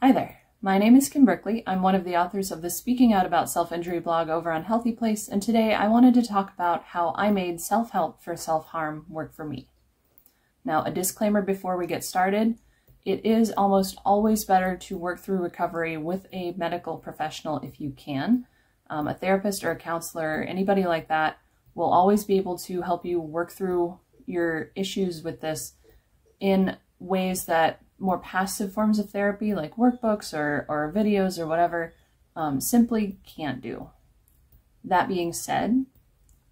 Hi there, my name is Kim Brickley. I'm one of the authors of the Speaking Out About Self-Injury blog over on HealthyPlace, and today I wanted to talk about how I made self-help for self-harm work for me. Now, a disclaimer before we get started, it is almost always better to work through recovery with a medical professional if you can. A therapist or a counselor, anybody like that, will always be able to help you work through your issues with this in ways that more passive forms of therapy like workbooks or videos or whatever simply can't do. That being said,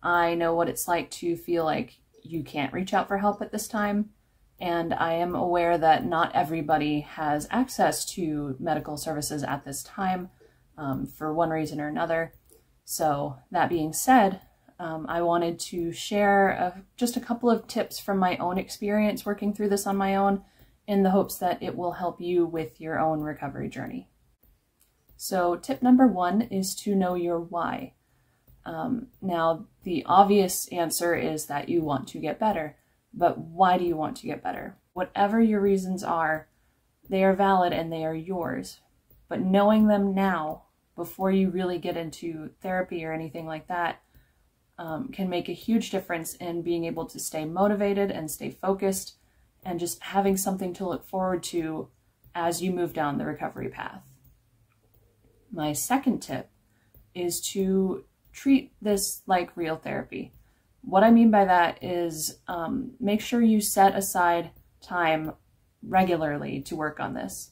I know what it's like to feel like you can't reach out for help at this time, and I am aware that not everybody has access to medical services at this time for one reason or another. So that being said, I wanted to share just a couple of tips from my own experience working through this on my own, in the hopes that it will help you with your own recovery journey. So tip number one is to know your why. Now, the obvious answer is that you want to get better, but why do you want to get better? Whatever your reasons are, they are valid and they are yours. But knowing them now, before you really get into therapy or anything like that, can make a huge difference in being able to stay motivated and stay focused and just having something to look forward to as you move down the recovery path. My second tip is to treat this like real therapy. What I mean by that is make sure you set aside time regularly to work on this.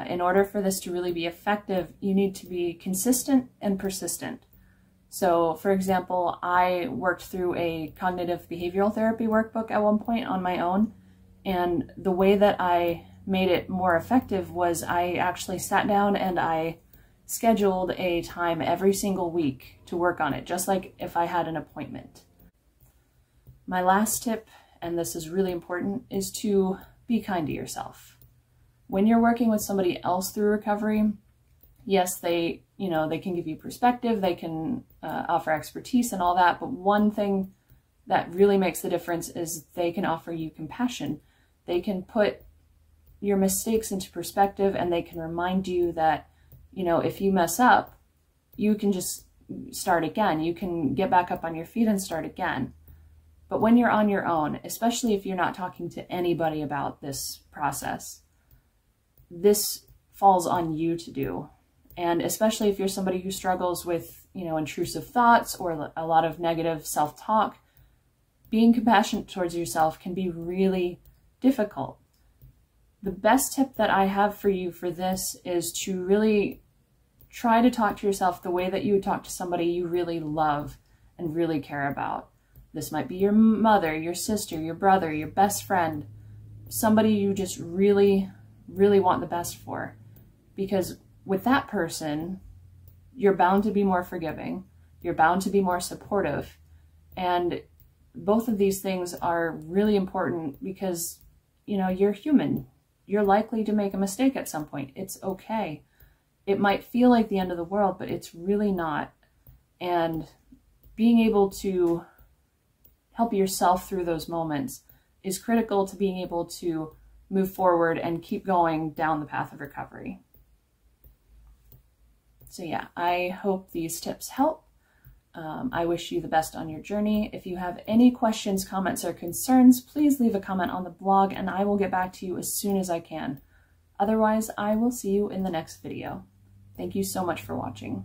In order for this to really be effective, you need to be consistent and persistent. So, for example, I worked through a cognitive behavioral therapy workbook at one point on my own, and the way that I made it more effective was I actually sat down and I scheduled a time every single week to work on it, just like if I had an appointment. My last tip, and this is really important, is to be kind to yourself. When you're working with somebody else through recovery, yes, they can give you perspective, they can offer expertise and all that, but one thing that really makes the difference is they can offer you compassion. They can put your mistakes into perspective, and they can remind you that, if you mess up, you can just start again. You can get back up on your feet and start again. But when you're on your own, especially if you're not talking to anybody about this process, this falls on you to do. And especially if you're somebody who struggles with, intrusive thoughts or a lot of negative self-talk, being compassionate towards yourself can be really difficult. The best tip that I have for you for this is to really try to talk to yourself the way that you would talk to somebody you really love and really care about. This might be your mother, your sister, your brother, your best friend, somebody you just really, really want the best for. Because with that person, you're bound to be more forgiving, you're bound to be more supportive, and both of these things are really important because you're human. You're likely to make a mistake at some point. It's okay. It might feel like the end of the world, but it's really not. And being able to help yourself through those moments is critical to being able to move forward and keep going down the path of recovery. So yeah, I hope these tips help. I wish you the best on your journey. If you have any questions, comments, or concerns, please leave a comment on the blog and I will get back to you as soon as I can. Otherwise, I will see you in the next video. Thank you so much for watching.